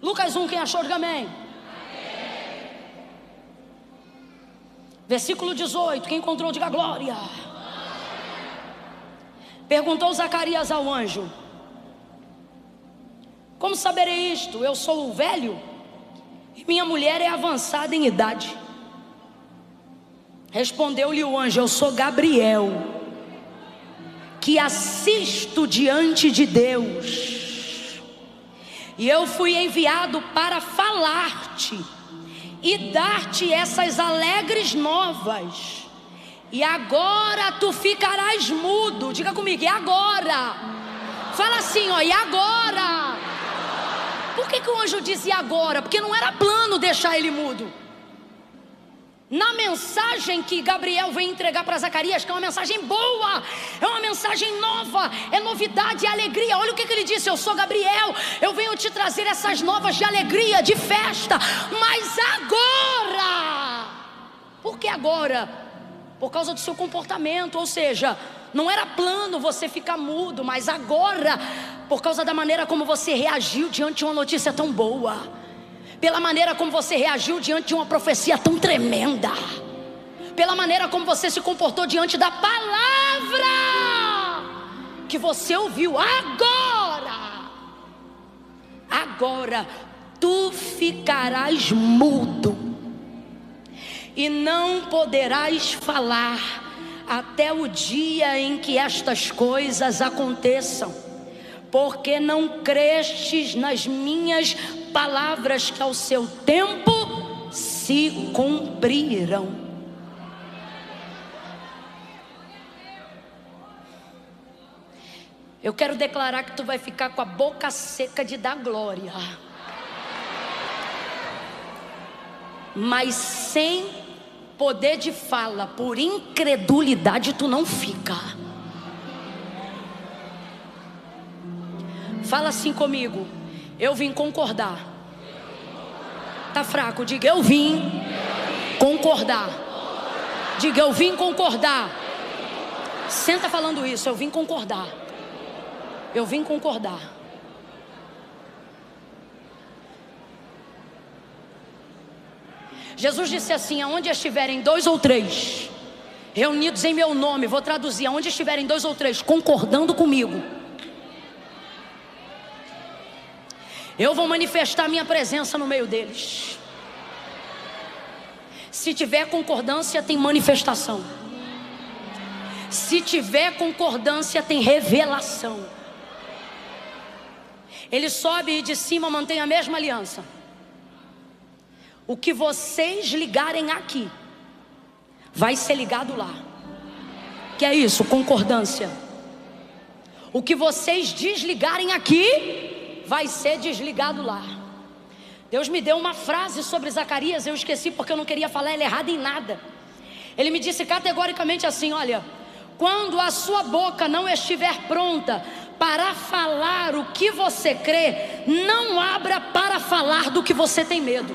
Lucas 1, quem achou, diga amém. Versículo 18, quem encontrou, diga glória. Perguntou Zacarias ao anjo: como saberei isto? Eu sou velho e minha mulher é avançada em idade. Respondeu-lhe o anjo: eu sou Gabriel, que assisto diante de Deus, e eu fui enviado para falar-te e dar-te essas alegres novas. E agora tu ficarás mudo. Diga comigo, e agora? Fala assim, ó, e agora? Por que o anjo dizia agora? Porque não era plano deixar ele mudo. Na mensagem que Gabriel vem entregar para Zacarias, que é uma mensagem boa, é uma mensagem nova, é novidade, é alegria. Olha o que ele disse: eu sou Gabriel, eu venho te trazer essas novas de alegria, de festa. Mas agora, por que agora? Por causa do seu comportamento. Ou seja, não era plano você ficar mudo, mas agora, por causa da maneira como você reagiu diante de uma notícia tão boa, pela maneira como você reagiu diante de uma profecia tão tremenda, pela maneira como você se comportou diante da palavra que você ouviu. Agora tu ficarás mudo e não poderás falar até o dia em que estas coisas aconteçam, porque não crestes nas minhas palavras que ao seu tempo se cumprirão. Eu quero declarar que tu vai ficar com a boca seca de dar glória, mas sem poder de fala, por incredulidade tu não fica. Fala assim comigo: eu vim concordar. Tá fraco, diga eu vim concordar. Diga eu vim concordar. Senta falando isso, eu vim concordar. Eu vim concordar. Jesus disse assim: aonde estiverem 2 ou 3 reunidos em meu nome, vou traduzir, aonde estiverem 2 ou 3 concordando comigo, eu vou manifestar minha presença no meio deles. Se tiver concordância, tem manifestação. Se tiver concordância, tem revelação. Ele sobe e de cima mantém a mesma aliança. O que vocês ligarem aqui vai ser ligado lá. Que é isso? Concordância. O que vocês desligarem aqui vai ser desligado lá. Deus me deu uma frase sobre Zacarias, eu esqueci porque eu não queria falar ele errado em nada. Ele me disse categoricamente assim: olha, quando a sua boca não estiver pronta para falar o que você crê, não abra para falar do que você tem medo.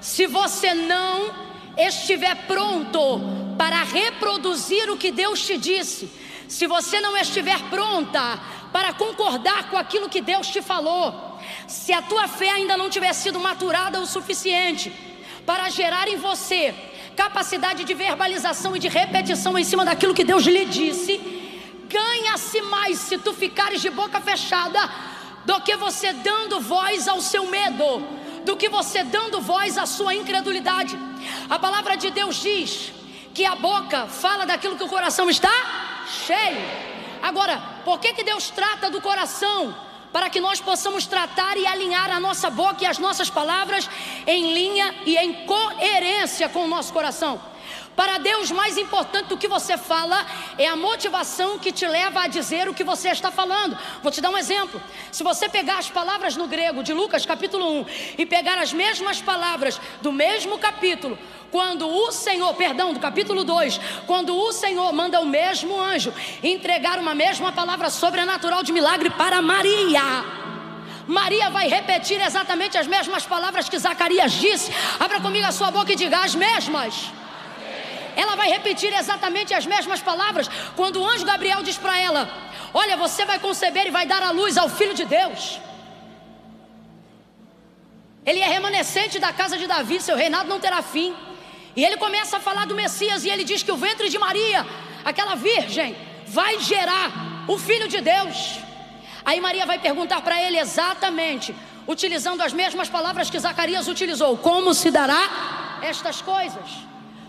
Se você não estiver pronto para reproduzir o que Deus te disse, se você não estiver pronta para concordar com aquilo que Deus te falou, se a tua fé ainda não tiver sido maturada o suficiente para gerar em você capacidade de verbalização e de repetição em cima daquilo que Deus lhe disse, ganha-se mais se tu ficares de boca fechada do que você dando voz ao seu medo, do que você dando voz à sua incredulidade. A palavra de Deus diz que a boca fala daquilo que o coração está cheio. Agora, por que Deus trata do coração? Para que nós possamos tratar e alinhar a nossa boca e as nossas palavras em linha e em coerência com o nosso coração. Para Deus, mais importante do que você fala é a motivação que te leva a dizer o que você está falando. Vou te dar um exemplo. Se você pegar as palavras no grego de Lucas capítulo 1 e pegar as mesmas palavras do mesmo capítulo, quando o Senhor, do capítulo 2, quando o Senhor manda o mesmo anjo entregar uma mesma palavra sobrenatural de milagre para Maria, Maria vai repetir exatamente as mesmas palavras que Zacarias disse. Abra comigo a sua boca e diga as mesmas. Ela vai repetir exatamente as mesmas palavras quando o anjo Gabriel diz para ela: olha, você vai conceber e vai dar à luz ao Filho de Deus. Ele é remanescente da casa de Davi, seu reinado não terá fim. E ele começa a falar do Messias, e ele diz que o ventre de Maria, aquela virgem, vai gerar o Filho de Deus. Aí Maria vai perguntar para ele exatamente, utilizando as mesmas palavras que Zacarias utilizou: como se dará estas coisas?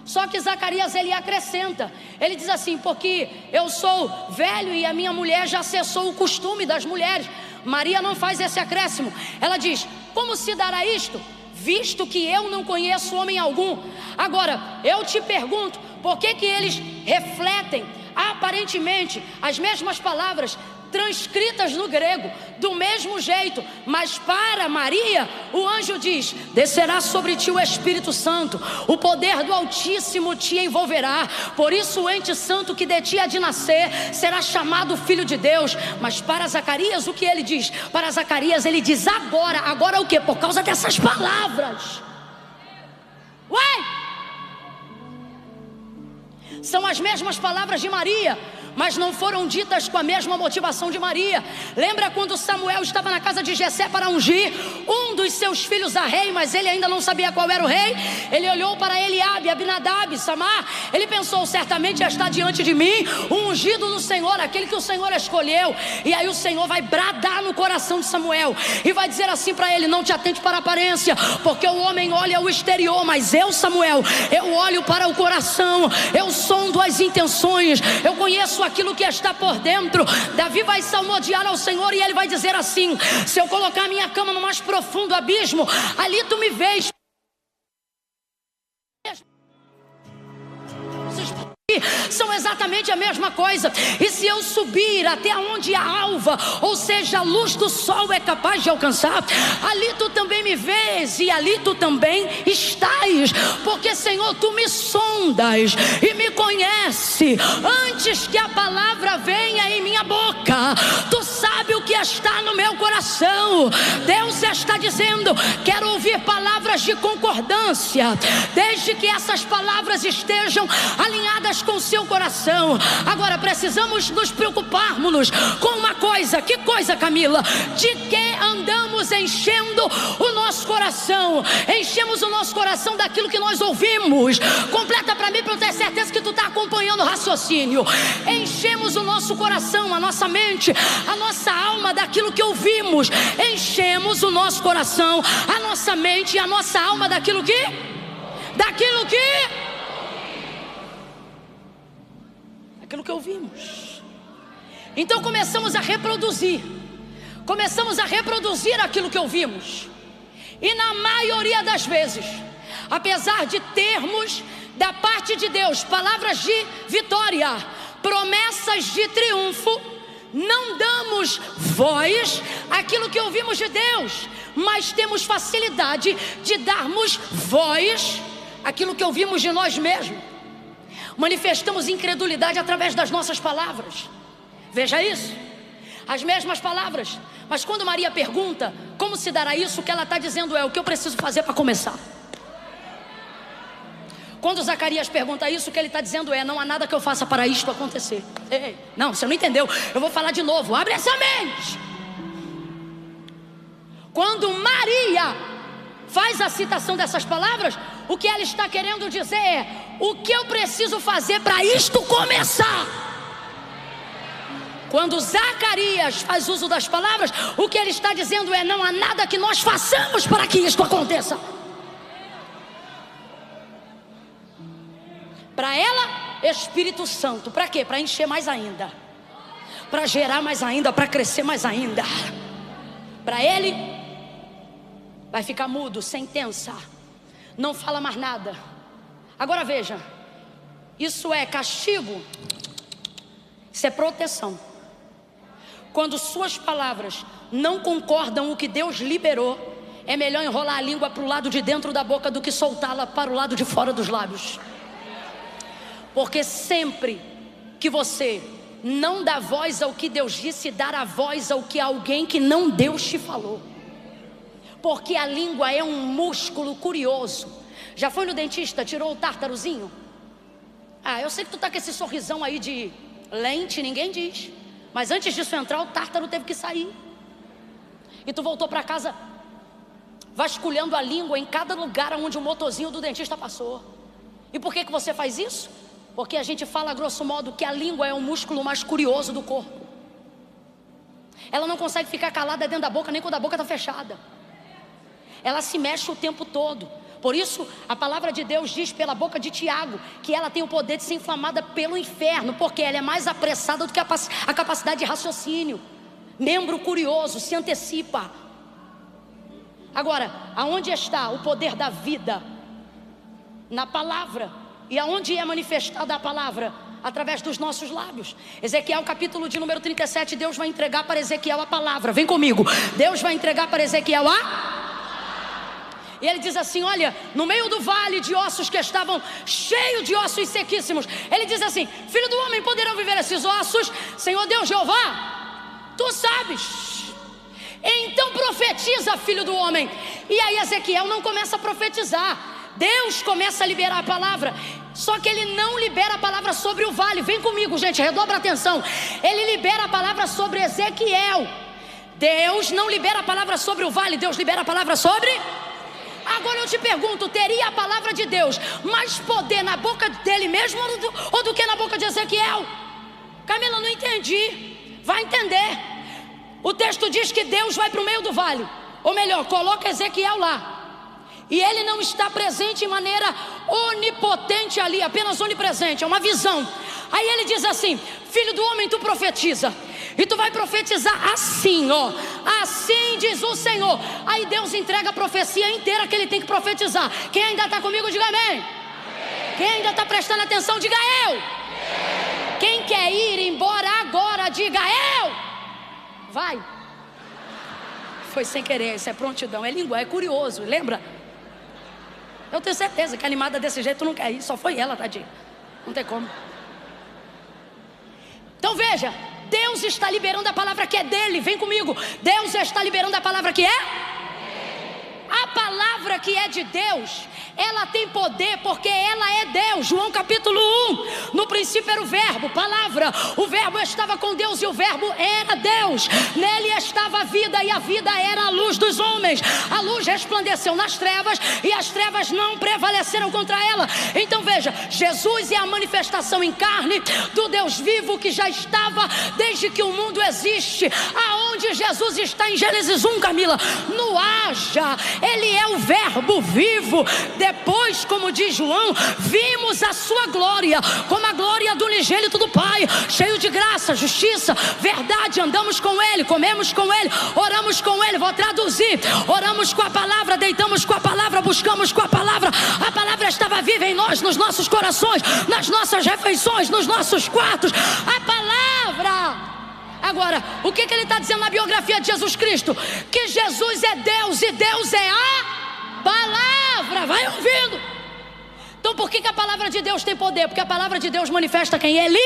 Só que Zacarias, ele acrescenta, ele diz assim: porque eu sou velho e a minha mulher já cessou o costume das mulheres. Maria não faz esse acréscimo, ela diz: como se dará isto, visto que eu não conheço homem algum? Agora, eu te pergunto, por que eles refletem aparentemente as mesmas palavras transcritas no grego, do mesmo jeito, mas para Maria, o anjo diz: descerá sobre ti o Espírito Santo, o poder do Altíssimo te envolverá, por isso o ente santo que de ti há de nascer será chamado Filho de Deus. Mas para Zacarias, o que ele diz? Para Zacarias ele diz: agora o que? Por causa dessas palavras. São as mesmas palavras de Maria, mas não foram ditas com a mesma motivação de Maria. Lembra quando Samuel estava na casa de Jessé para ungir um dos seus filhos a rei, mas ele ainda não sabia qual era o rei? Ele olhou para Eliabe, Abinadab, Samar. Ele pensou: certamente está diante de mim o ungido do Senhor, aquele que o Senhor escolheu. E aí o Senhor vai bradar no coração de Samuel e vai dizer assim para ele: não te atente para a aparência, porque o homem olha o exterior, mas eu, Samuel, eu olho para o coração, eu sondo as intenções, eu conheço aquilo que está por dentro. Davi vai salmodiar ao Senhor e ele vai dizer assim: se eu colocar minha cama no mais profundo abismo, ali tu me vês. São exatamente a mesma coisa. E se eu subir até onde a alva, ou seja, a luz do sol é capaz de alcançar, ali tu também me vês e ali tu também estás. Porque, Senhor, tu me sondas e me conhece antes que a palavra venha em minha boca. Tu sabe o que está no meu coração. Deus está dizendo: quero ouvir palavras de concordância, desde que essas palavras estejam alinhadas com o seu coração. Agora precisamos nos preocuparmos com uma coisa. Que coisa, Camila? De que andamos enchendo o nosso coração? Enchemos o nosso coração daquilo que nós ouvimos. Completa para mim, para eu ter certeza que tu está acompanhando o raciocínio. Enchemos o nosso coração, a nossa mente, a nossa alma daquilo que ouvimos. Enchemos o nosso coração, a nossa mente e a nossa alma daquilo que ouvimos. Então começamos a reproduzir aquilo que ouvimos. E na maioria das vezes, apesar de termos da parte de Deus palavras de vitória, promessas de triunfo, não damos voz àquilo que ouvimos de Deus, mas temos facilidade de darmos voz àquilo que ouvimos de nós mesmos. Manifestamos incredulidade através das nossas palavras. Veja isso, as mesmas palavras. Mas quando Maria pergunta como se dará isso, o que ela está dizendo é: o que eu preciso fazer para começar? Quando Zacarias pergunta isso, o que ele está dizendo é: não há nada que eu faça para isto acontecer. Ei, não, você não entendeu. Eu vou falar de novo, abre essa mente. Quando Maria faz a citação dessas palavras, o que ela está querendo dizer é: o que eu preciso fazer para isto começar? Quando Zacarias faz uso das palavras, o que ele está dizendo é: não há nada que nós façamos para que isto aconteça. Para ela, Espírito Santo. Para quê? Para encher mais ainda, para gerar mais ainda, para crescer mais ainda. Para ele, vai ficar mudo, sentença, não fala mais nada. Agora veja, isso é castigo, isso é proteção. Quando suas palavras não concordam com o que Deus liberou, é melhor enrolar a língua para o lado de dentro da boca do que soltá-la para o lado de fora dos lábios. Porque sempre que você não dá voz ao que Deus disse, dará voz ao que alguém que não Deus te falou. Porque a língua é um músculo curioso. Já foi no dentista, tirou o tártarozinho? Eu sei que tu tá com esse sorrisão aí de lente, ninguém diz. Mas antes disso entrar, o tártaro teve que sair. E tu voltou para casa vasculhando a língua em cada lugar onde o motorzinho do dentista passou. E por que você faz isso? Porque a gente fala, grosso modo, que a língua é o músculo mais curioso do corpo. Ela não consegue ficar calada dentro da boca, nem quando a boca está fechada. Ela se mexe o tempo todo. Por isso, a palavra de Deus diz pela boca de Tiago que ela tem o poder de ser inflamada pelo inferno, porque ela é mais apressada do que a capacidade de raciocínio. Membro curioso, se antecipa. Agora, aonde está o poder da vida? Na palavra. E aonde é manifestada a palavra? Através dos nossos lábios. Ezequiel capítulo de número 37, Deus vai entregar para Ezequiel a palavra. Vem comigo. Deus vai entregar para Ezequiel E ele diz assim, olha, no meio do vale de ossos que estavam cheios de ossos sequíssimos, ele diz assim, filho do homem, poderão viver esses ossos? Senhor Deus Jeová, tu sabes. Então profetiza, filho do homem. E aí Ezequiel não começa a profetizar. Deus começa a liberar a palavra. Só que ele não libera a palavra sobre o vale. Vem comigo, gente, redobra a atenção. Ele libera a palavra sobre Ezequiel. Deus não libera a palavra sobre o vale. Deus libera a palavra sobre... Agora eu te pergunto, teria a palavra de Deus mais poder na boca dele mesmo ou do que na boca de Ezequiel? Camila, não entendi. Vai entender. O texto diz que Deus vai para o meio do vale. Ou melhor, coloca Ezequiel lá. E ele não está presente em maneira onipotente ali, apenas onipresente, é uma visão. Aí ele diz assim, filho do homem, tu profetiza. E tu vai profetizar assim, ó. Assim diz o Senhor. Aí Deus entrega a profecia inteira que ele tem que profetizar. Quem ainda está comigo, diga amém. Amém. Quem ainda está prestando atenção, diga eu. Amém. Quem quer ir embora agora, diga eu. Vai. Foi sem querer, isso é prontidão, é língua, é curioso, lembra? Eu tenho certeza que animada desse jeito não quer ir, só foi ela, tadinha. Não tem como. Então veja, Deus está liberando a palavra que é dele, vem comigo. Deus está liberando a palavra que é? A palavra que é de Deus, ela tem poder porque ela é Deus. João capítulo 1, no princípio era o verbo, palavra. O verbo estava com Deus e o verbo era Deus. Nele estava a vida e a vida era a luz dos homens. A luz resplandeceu nas trevas e as trevas não prevaleceram contra ela. Então veja, Jesus é a manifestação em carne do Deus vivo que já estava desde que o mundo existe. Aonde Jesus está em Gênesis 1, Camila? No haja. Ele é o verbo vivo. Depois, como diz João, vimos a sua glória, como a glória do unigênito do Pai, cheio de graça, justiça, verdade. Andamos com Ele, comemos com Ele, oramos com Ele. Vou traduzir: oramos com a palavra, deitamos com a palavra, buscamos com a palavra. A palavra estava viva em nós, nos nossos corações, nas nossas refeições, nos nossos quartos. A palavra. Agora, o que ele está dizendo na biografia de Jesus Cristo? Que Jesus é Deus e Deus é a palavra. Vai ouvindo. Então por que a palavra de Deus tem poder? Porque a palavra de Deus manifesta quem Ele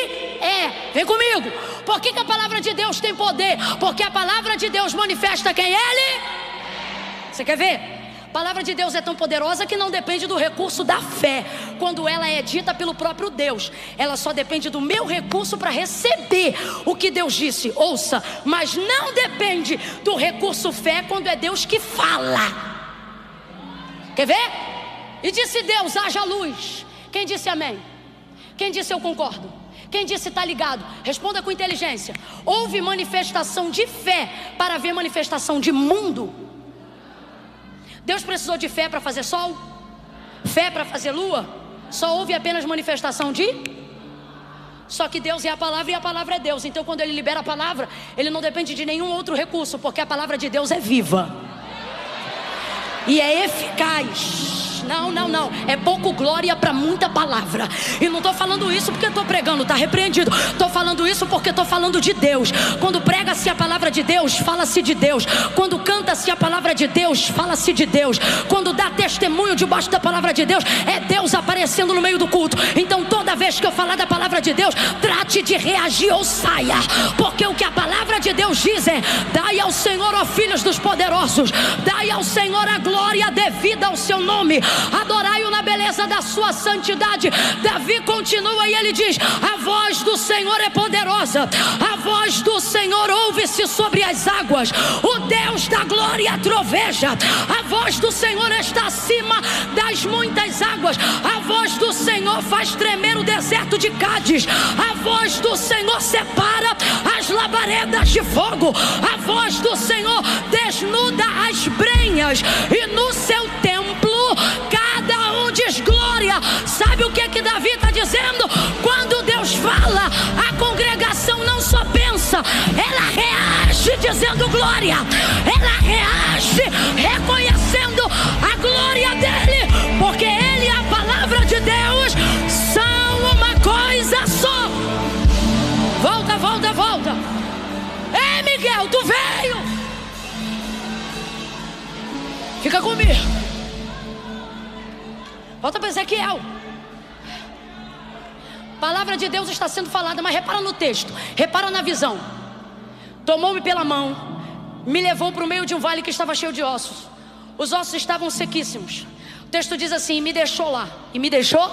é. Vem comigo. Por que a palavra de Deus tem poder? Porque a palavra de Deus manifesta quem Ele é. Você quer ver? A palavra de Deus é tão poderosa que não depende do recurso da fé. Quando ela é dita pelo próprio Deus, ela só depende do meu recurso para receber o que Deus disse. Ouça, mas não depende do recurso fé quando é Deus que fala. Quer ver? E disse Deus, haja luz. Quem disse amém? Quem disse eu concordo? Quem disse está ligado? Responda com inteligência. Houve manifestação de fé para ver manifestação de mundo? Deus precisou de fé para fazer sol? Fé para fazer lua? Só houve apenas manifestação de? Só que Deus é a palavra e a palavra é Deus. Então quando Ele libera a palavra, Ele não depende de nenhum outro recurso, porque a palavra de Deus é viva e é eficaz. Não, é pouco glória para muita palavra. E não estou falando isso porque estou pregando, está repreendido. Estou falando isso porque estou falando de Deus. Quando prega-se a palavra de Deus, fala-se de Deus. Quando canta-se a palavra de Deus, fala-se de Deus. Quando dá testemunho debaixo da palavra de Deus, é Deus aparecendo no meio do culto. Então toda vez que eu falar da palavra de Deus, trate de reagir ou saia, porque o que a palavra de Deus diz é: dai ao Senhor, ó filhos dos poderosos, dai ao Senhor a glória devida ao seu nome. adorai-o na beleza da sua santidade. Davi continua e ele diz: a voz do Senhor é poderosa, a voz do Senhor ouve-se sobre as águas, o Deus da glória troveja, a voz do Senhor está acima das muitas águas, a voz do Senhor faz tremer o deserto de Cádiz, a voz do Senhor separa as labaredas de fogo, a voz do Senhor desnuda as brenhas, e no seu templo cada um diz glória. Sabe o que Davi está dizendo? Quando Deus fala, a congregação não só pensa, ela reage dizendo glória, ela reage reconhecendo a glória dele, porque ele e a palavra de Deus são uma coisa só. Volta, volta, volta. Ei, Miguel, tu veio. Fica comigo. Volta para Ezequiel. A palavra de Deus está sendo falada, mas repara no texto, repara na visão. Tomou-me pela mão, me levou para o meio de um vale que estava cheio de ossos. Os ossos estavam sequíssimos. O texto diz assim: me deixou lá. E me deixou?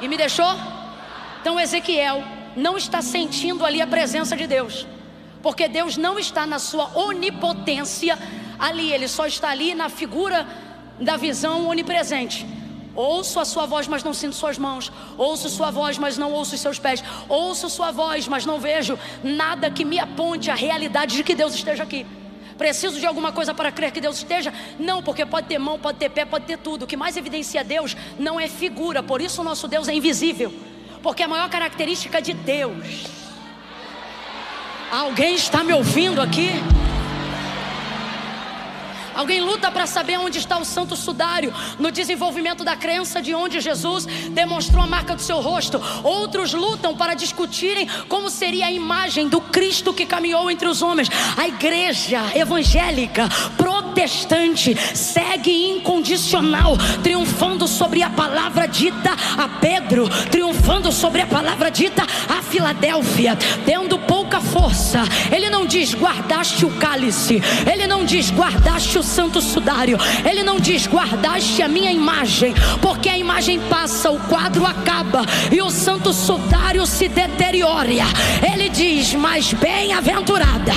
E me deixou? Então Ezequiel não está sentindo ali a presença de Deus, porque Deus não está na sua onipotência ali, ele só está ali na figura da visão onipresente. Ouço a sua voz, mas não sinto suas mãos. Ouço sua voz, mas não ouço os seus pés. Ouço sua voz, mas não vejo nada que me aponte a realidade de que Deus esteja aqui. Preciso de alguma coisa para crer que Deus esteja? Não, porque pode ter mão, pode ter pé, pode ter tudo. O que mais evidencia Deus não é figura. Por isso o nosso Deus é invisível, porque a maior característica de Deus... Alguém está me ouvindo aqui? Alguém luta para saber onde está o santo sudário no desenvolvimento da crença de onde Jesus demonstrou a marca do seu rosto. Outros lutam para discutirem como seria a imagem do Cristo que caminhou entre os homens. A igreja evangélica protestante segue incondicional, triunfando sobre a palavra dita a Pedro, triunfando sobre a palavra dita a Filadélfia, tendo pouca força. Ele não diz guardaste o cálice, ele não diz guardaste o santo sudário, ele não diz guardaste a minha imagem, porque a imagem passa, o quadro acaba e o santo sudário se deteriora. Ele diz: mas bem-aventurada,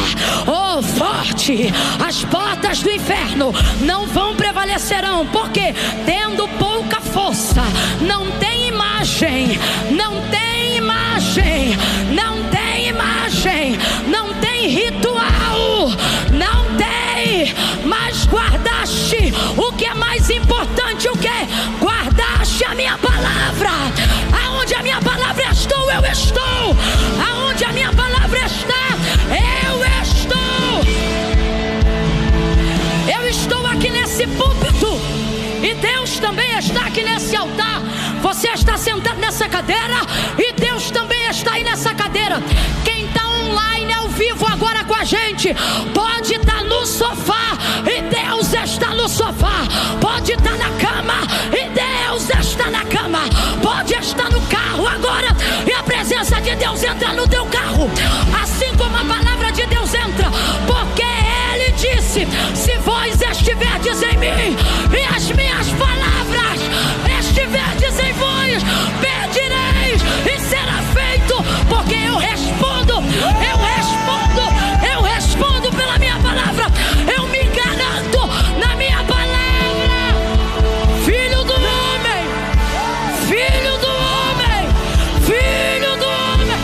oh forte, as portas do inferno não vão prevalecerão, porque tendo pouca força, não tem imagem, não tem imagem, não tem imagem, não tem ritual, não tem, mas guardaste o que é mais importante. O que? Guardaste a minha palavra. Aonde a minha palavra estou, eu estou. Aonde a minha palavra está, eu estou. Eu estou aqui nesse púlpito e Deus também está aqui nesse altar. Você está sentado nessa cadeira e Deus também está aí nessa cadeira. Quem está online ao vivo agora com a gente pode estar no sofá e Deus está no sofá. Pode estar na cama e Deus está na cama. Pode estar no carro agora e a presença de Deus entra no teu carro, assim como a palavra de Deus entra, porque Ele disse: se vós estiverdes em mim e as minhas palavras estiverdes em vós, pedireis e será feito. Porque eu respondo pela minha palavra. Eu me garanto na minha palavra. Filho do homem, filho do homem, filho do homem.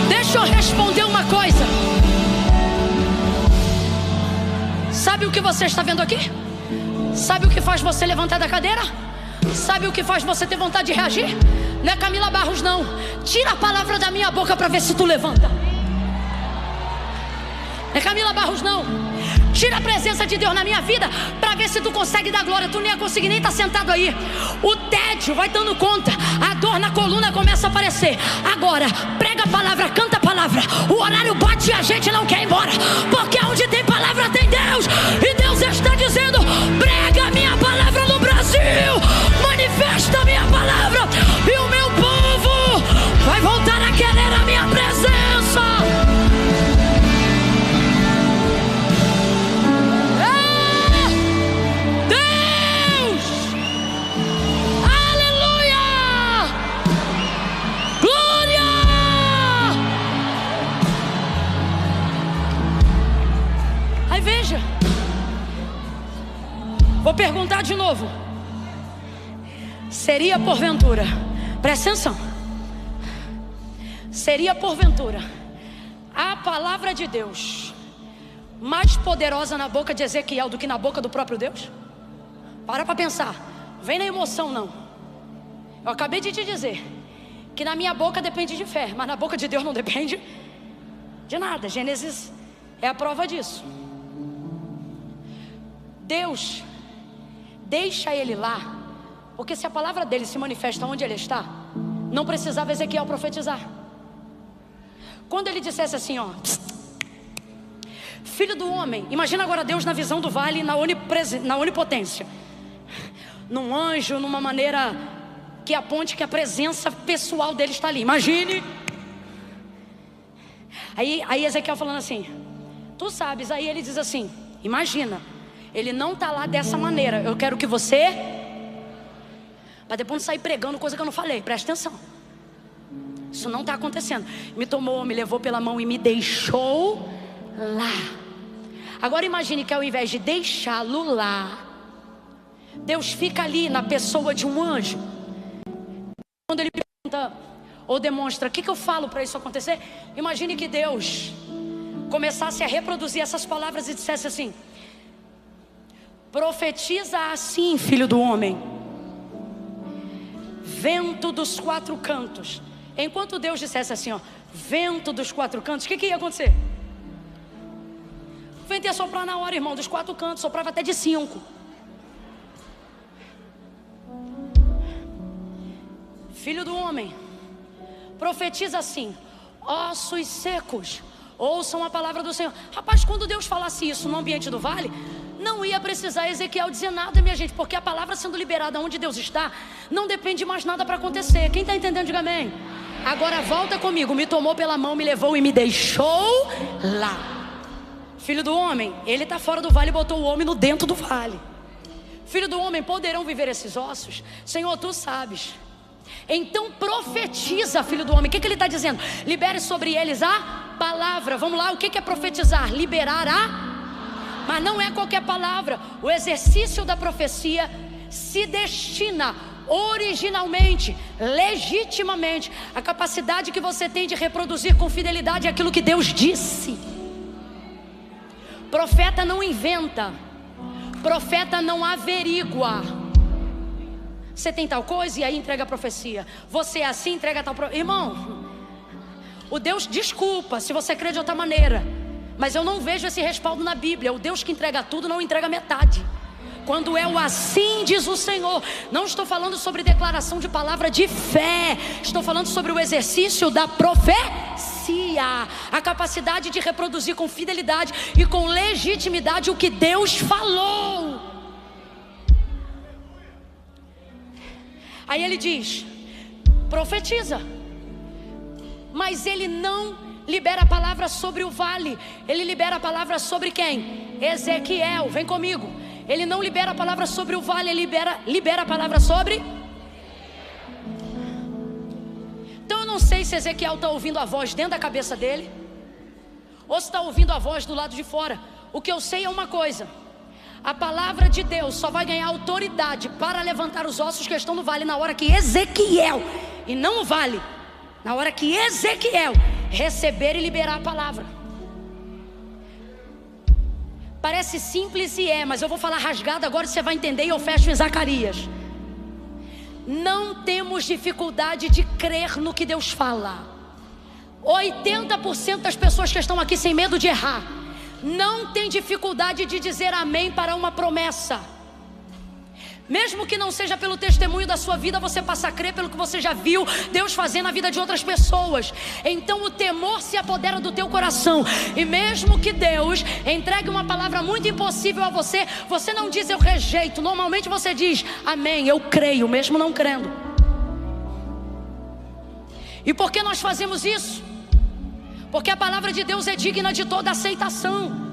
Deixa eu responder uma coisa. Sabe o que você está vendo aqui? Sabe o que faz você levantar da cadeira? Sabe o que faz você ter vontade de reagir? Não é Camila Barros não. Tira a palavra da minha boca para ver se tu levanta. Não é Camila Barros não. Tira a presença de Deus na minha vida para ver se tu consegue dar glória. Tu nem ia conseguir nem estar sentado aí. O tédio vai dando conta, a dor na coluna começa a aparecer. Agora, prega a palavra, canta a palavra. O horário bate e a gente não quer ir embora, porque onde tem palavra tem Deus. E Deus está dizendo: prega a minha palavra no Brasil, manifesta a minha palavra, e o meu povo vai voltar a querer a minha presença. Mas veja, vou perguntar de novo. Seria porventura, presta atenção, seria porventura a palavra de Deus mais poderosa na boca de Ezequiel do que na boca do próprio Deus? Para pensar, vem na emoção não. Eu acabei de te dizer que na minha boca depende de fé, mas na boca de Deus não depende de nada. Gênesis é a prova disso. Deus deixa ele lá, porque se a palavra dele se manifesta onde ele está, não precisava Ezequiel profetizar. Quando ele dissesse assim, ó, filho do homem, imagina agora Deus na visão do vale, na onipotência, num anjo, numa maneira que aponte que a presença pessoal dele está ali. Imagine. Aí Ezequiel falando assim, tu sabes. Aí ele diz assim, imagina, ele não está lá dessa maneira. Eu quero que você, para depois não sair pregando coisa que eu não falei. Presta atenção, isso não está acontecendo. Me tomou, me levou pela mão e me deixou lá. Agora imagine que ao invés de deixá-lo lá, Deus fica ali na pessoa de um anjo. Quando ele pergunta ou demonstra, o que eu falo para isso acontecer? Imagine que Deus começasse a reproduzir essas palavras e dissesse assim, profetiza assim, filho do homem, vento dos quatro cantos. Enquanto Deus dissesse assim, ó, vento dos quatro cantos, o que ia acontecer? O vento ia soprar na hora, irmão, dos quatro cantos, soprava até de 5. Filho do homem, profetiza assim, ossos secos, ouçam a palavra do Senhor. Rapaz, quando Deus falasse isso no ambiente do vale, não ia precisar Ezequiel dizer nada, minha gente, porque a palavra sendo liberada onde Deus está, não depende mais nada para acontecer. Quem está entendendo, diga amém. Agora volta comigo, me tomou pela mão, me levou e me deixou lá. Filho do homem, ele está fora do vale e botou o homem no dentro do vale. Filho do homem, poderão viver esses ossos? Senhor, tu sabes. Então profetiza, filho do homem. O que ele está dizendo? Libere sobre eles a palavra. Vamos lá, o que é profetizar? Liberar mas não é qualquer palavra. O exercício da profecia se destina originalmente, legitimamente, a capacidade que você tem de reproduzir com fidelidade aquilo que Deus disse. Profeta não inventa, profeta não averigua. Você tem tal coisa e aí entrega a profecia. Você é assim, entrega tal profecia. Irmão, o Deus, desculpa se você crê de outra maneira, mas eu não vejo esse respaldo na Bíblia. O Deus que entrega tudo não entrega metade. Quando é o assim diz o Senhor, não estou falando sobre declaração de palavra de fé, estou falando sobre o exercício da profecia, a capacidade de reproduzir com fidelidade e com legitimidade o que Deus falou. Aí ele diz, profetiza, mas ele não libera a palavra sobre o vale, ele libera a palavra sobre quem? Ezequiel, vem comigo. Ele não libera a palavra sobre o vale, ele libera a palavra sobre. Então eu não sei se Ezequiel está ouvindo a voz dentro da cabeça dele, ou se está ouvindo a voz do lado de fora. O que eu sei é uma coisa: a palavra de Deus só vai ganhar autoridade para levantar os ossos que estão no vale na hora que Ezequiel, e não o vale, na hora que Ezequiel receber e liberar a palavra. Parece simples e mas eu vou falar rasgado agora e você vai entender, e eu fecho em Zacarias. Não temos dificuldade de crer no que Deus fala. 80% das pessoas que estão aqui sem medo de errar não tem dificuldade de dizer amém para uma promessa. Mesmo que não seja pelo testemunho da sua vida, você passa a crer pelo que você já viu Deus fazer na vida de outras pessoas. Então o temor se apodera do teu coração. E mesmo que Deus entregue uma palavra muito impossível a você, você não diz eu rejeito. Normalmente você diz amém, eu creio, mesmo não crendo. E por que nós fazemos isso? Porque a palavra de Deus é digna de toda aceitação.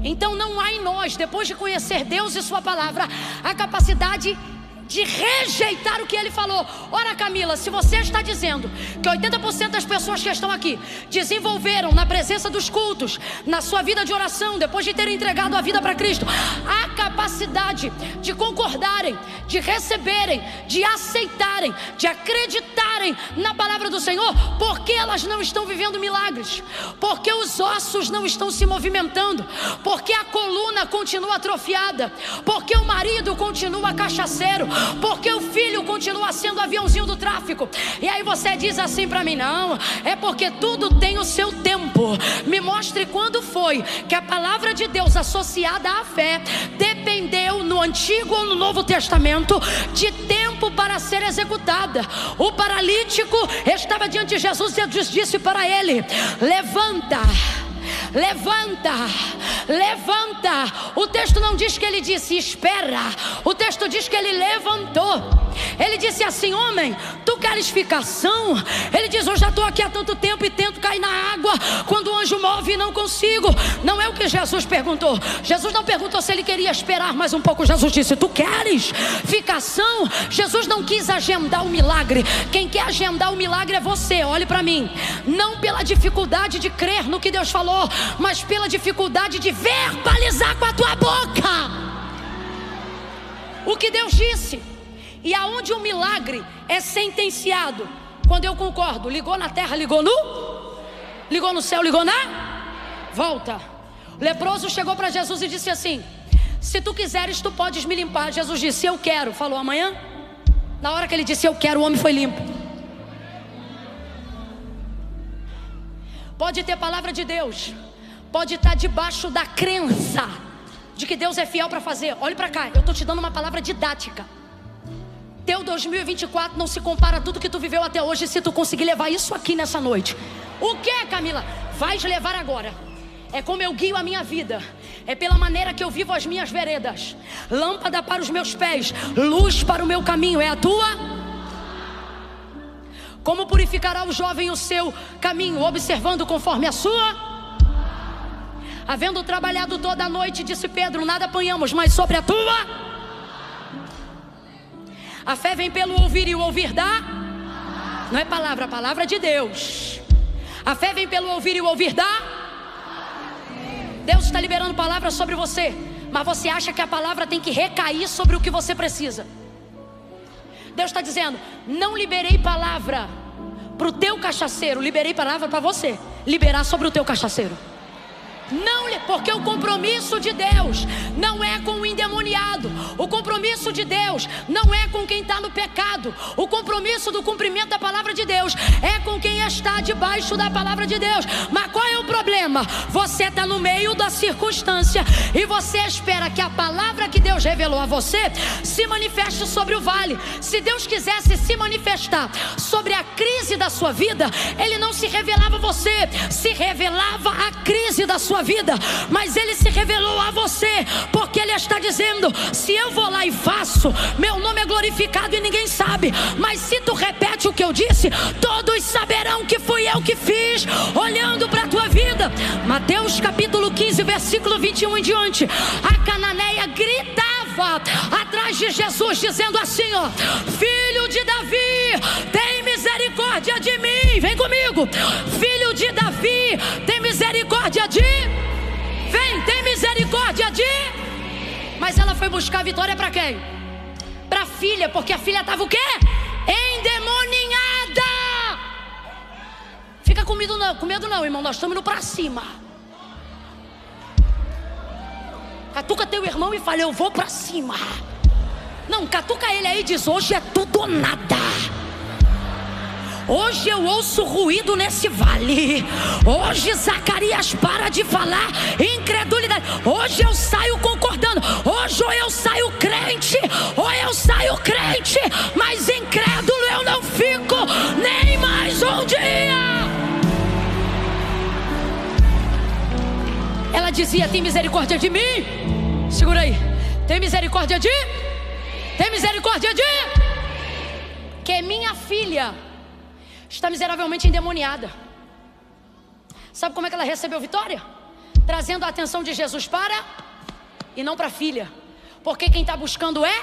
Então não há em nós, depois de conhecer Deus e sua palavra, a capacidade de rejeitar o que ele falou. Ora, Camila, se você está dizendo que 80% das pessoas que estão aqui desenvolveram na presença dos cultos, na sua vida de oração, depois de terem entregado a vida para Cristo, a capacidade de concordarem, de receberem, de aceitarem, de acreditarem na palavra do Senhor, porque elas não estão vivendo milagres, porque os ossos não estão se movimentando, porque a coluna continua atrofiada, porque o marido continua cachaceiro, porque o filho continua sendo aviãozinho do tráfico. E aí você diz assim para mim: não, é porque tudo tem o seu tempo. Me mostre quando foi que a palavra de Deus associada à fé dependeu no Antigo ou no Novo Testamento de tempo para ser executada. O paralítico estava diante de Jesus e Jesus disse para ele: levanta, levanta, levanta. O texto não diz que ele disse espera, o texto diz que ele levantou. Ele disse assim: homem, tu queres ficação? Ele diz: eu já estou aqui há tanto tempo e tento cair na água, quando o anjo move e não consigo. Não é o que Jesus perguntou. Jesus não perguntou se ele queria esperar mais um pouco. Jesus disse: tu queres ficação? Jesus não quis agendar o milagre. Quem quer agendar o milagre é você. Olhe para mim, não pela dificuldade de crer no que Deus falou, mas pela dificuldade de verbalizar com a tua boca o que Deus disse. E aonde o milagre é sentenciado? Quando eu concordo. Ligou na terra, ligou no céu, ligou na volta. O leproso chegou para Jesus e disse assim: se tu quiseres, tu podes me limpar. Jesus disse: eu quero. Falou amanhã. Na hora que ele disse eu quero, o homem foi limpo. Pode ter palavra de Deus, pode estar debaixo da crença de que Deus é fiel para fazer. Olhe para cá, eu estou te dando uma palavra didática. Teu 2024 não se compara a tudo que tu viveu até hoje, se tu conseguir levar isso aqui nessa noite. O que, Camila? Vais levar agora. É como eu guio a minha vida, é pela maneira que eu vivo as minhas veredas. Lâmpada para os meus pés, luz para o meu caminho. É a tua? Como purificará o jovem o seu caminho? Observando conforme a sua. Havendo trabalhado toda a noite, disse Pedro, nada apanhamos, mas sobre a tua. A fé vem pelo ouvir e o ouvir dá. Não é palavra, a palavra de Deus. A fé vem pelo ouvir e o ouvir dá. Deus está liberando palavra sobre você, mas você acha que a palavra tem que recair sobre o que você precisa. Deus está dizendo: não liberei palavra para o teu cachaceiro, liberei palavra para você liberar sobre o teu cachaceiro. Não, porque o compromisso de Deus não é com o endemoniado. O compromisso de Deus não é com quem está no pecado. O compromisso do cumprimento da palavra de Deus é com quem está debaixo da palavra de Deus. Mas qual é o problema? Você está no meio da circunstância e você espera que a palavra que Deus revelou a você se manifeste sobre o vale. Se Deus quisesse se manifestar sobre a crise da sua vida, Ele não se revelava a você, se revelava a crise da sua vida. Mas Ele se revelou a você, porque Ele está dizendo: se eu vou lá e faço, meu nome é glorificado e ninguém sabe. Mas se tu repete o que eu disse, todos saberão que fui eu que fiz. Olhando para a tua vida, Mateus capítulo 15, versículo 21 em diante, a cananeia gritava atrás de Jesus, dizendo assim, ó: filho de Davi, tem misericórdia de mim. Vem comigo. Filho de Davi, tem misericórdia de... Vem, tem misericórdia de... Mas ela foi buscar a vitória para quem? Para a filha, porque a filha estava o quê? Endemoninhada. Fica com medo não, irmão, nós estamos indo para cima. Catuca teu irmão e fala: eu vou para cima. Não, catuca ele aí e diz: hoje é tudo ou nada. Hoje eu ouço ruído nesse vale. Hoje Zacarias para de falar incredulidade. Hoje eu saio concordando. Hoje ou eu saio crente, ou eu saio crente, mas incrédulo eu não fico nem mais um dia. Ela dizia: tem misericórdia de mim. Segura aí. Tem misericórdia de... Tem misericórdia de... Que minha filha está miseravelmente endemoniada. Sabe como é que ela recebeu vitória? Trazendo a atenção de Jesus para... e não para a filha. Porque quem está buscando é...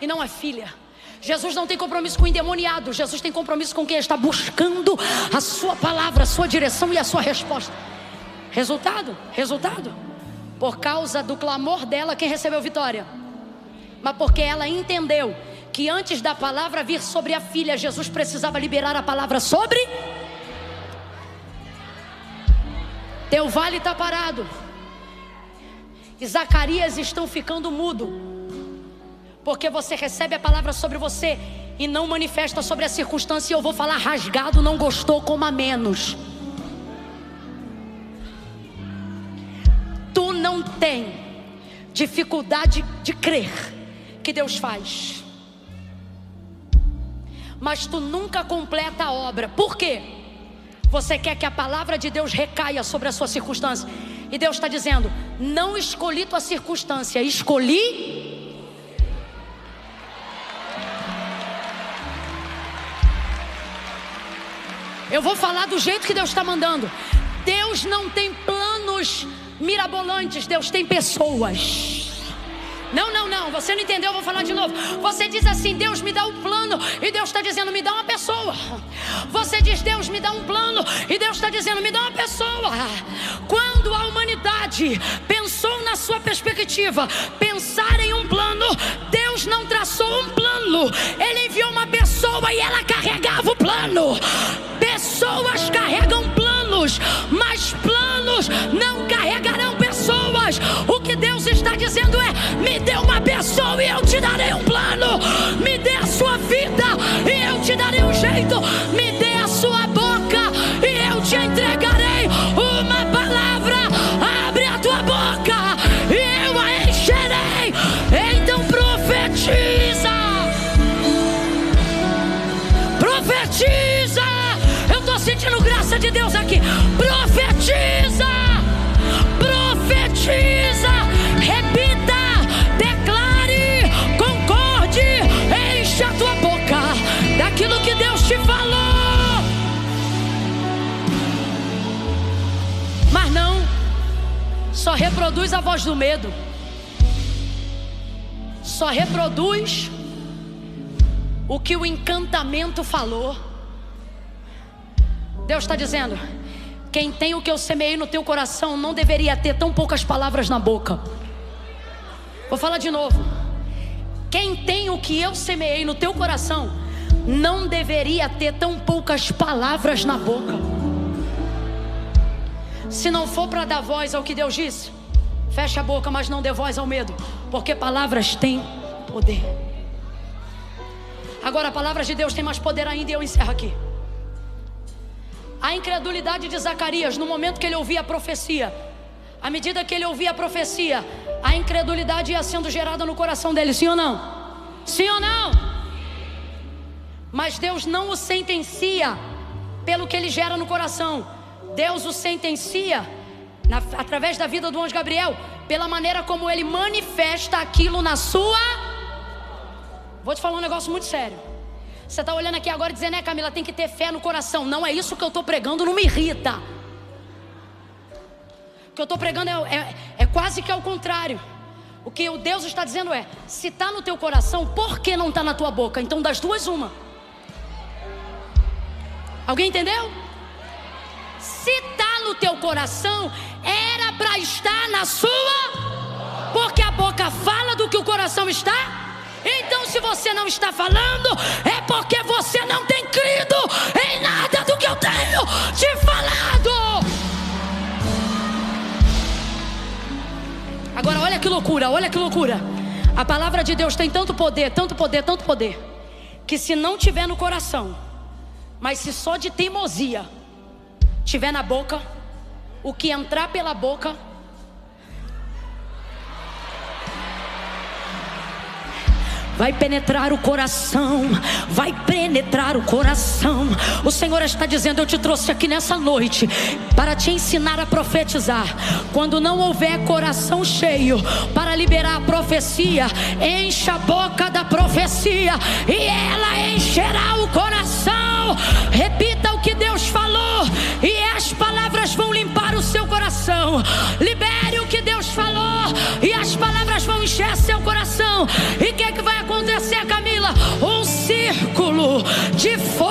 e não é filha. Jesus não tem compromisso com o endemoniado. Jesus tem compromisso com quem está buscando a sua palavra, a sua direção e a sua resposta. Resultado? Por causa do clamor dela, quem recebeu vitória? Mas porque ela entendeu que antes da palavra vir sobre a filha, Jesus precisava liberar a palavra sobre. Teu vale está parado. E Zacarias estão ficando mudo. Porque você recebe a palavra sobre você e não manifesta sobre a circunstância. E eu vou falar rasgado, não gostou, coma menos. Tu não tem dificuldade de crer que Deus faz, mas tu nunca completa a obra. Por quê? Você quer que a palavra de Deus recaia sobre a sua circunstância. E Deus está dizendo: não escolhi tua circunstância, escolhi. Eu vou falar do jeito que Deus está mandando. Deus não tem planos mirabolantes, Deus tem pessoas. Não, você não entendeu, eu vou falar de novo. Você diz assim: Deus me dá um plano, e Deus está dizendo: me dá uma pessoa. Você diz: Deus me dá um plano, e Deus está dizendo: me dá uma pessoa. Quando a humanidade pensou na sua perspectiva, pensar em um plano, Deus não traçou um plano, Ele enviou uma pessoa e ela carregava o plano. Pessoas carregam planos, mas planos não carregarão pessoas. O que Deus está dizendo é: me dê uma pessoa e eu te darei um plano. Me dê a sua vida e eu te darei um jeito. Me dê a sua boca e eu te entregarei uma palavra. Abre a tua boca e eu a encherei. Então profetiza. Profetiza. Eu estou sentindo graça de Deus aqui. Profetiza. Profetiza. Repita. Declare. Concorde. Enche a tua boca daquilo que Deus te falou. Mas não. Só reproduz a voz do medo. Só reproduz o que o encantamento falou. Deus está dizendo: quem tem o que eu semeei no teu coração não deveria ter tão poucas palavras na boca. Vou falar de novo. Quem tem o que eu semeei no teu coração não deveria ter tão poucas palavras na boca. Se não for para dar voz ao que Deus disse, fecha a boca, mas não dê voz ao medo, porque palavras têm poder. Agora a palavra de Deus tem mais poder ainda, e eu encerro aqui. A incredulidade de Zacarias, no momento que ele ouvia a profecia, à medida que ele ouvia a profecia, a incredulidade ia sendo gerada no coração dele, sim ou não? Sim ou não? Mas Deus não o sentencia pelo que ele gera no coração. Deus o sentencia através da vida do anjo Gabriel, pela maneira como ele manifesta aquilo na sua. Vou te falar um negócio muito sério. Você está olhando aqui agora e dizendo: Camila, tem que ter fé no coração. Não é isso que eu estou pregando, não me irrita. O que eu estou pregando é quase que ao contrário. O que o Deus está dizendo é: se está no teu coração, por que não está na tua boca? Então das duas, uma. Alguém entendeu? Se está no teu coração, era para estar na sua, porque a boca fala do que o coração está. Então se você não está falando, é porque você não tem crido em nada do que eu tenho te falado. Agora olha que loucura, olha que loucura. A palavra de Deus tem tanto poder, tanto poder, tanto poder, que se não tiver no coração, mas se só de teimosia tiver na boca, o que entrar pela boca vai penetrar o coração, vai penetrar o coração. O Senhor está dizendo: eu te trouxe aqui nessa noite para te ensinar a profetizar. Quando não houver coração cheio para liberar a profecia, encha a boca da profecia e ela encherá o coração. Repita o que Deus falou e as palavras vão limpar o seu coração. Libere o que Deus falou e as palavras vão encher seu coração. E o que é que vai acontecer? de fogo.